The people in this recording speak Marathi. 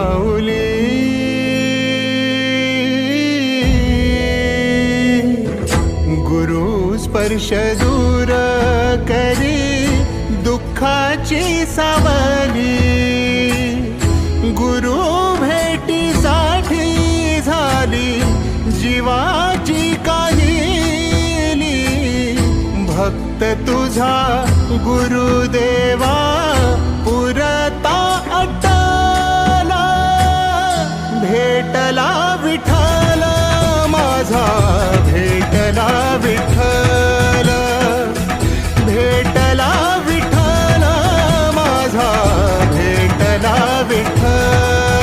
माऊली, गुरु स्पर्श दूर करी दुःखाची सावली, गुरु भेटीसाठी झाली जीवाची काहिली, भक्त तुझा गुरुदेवा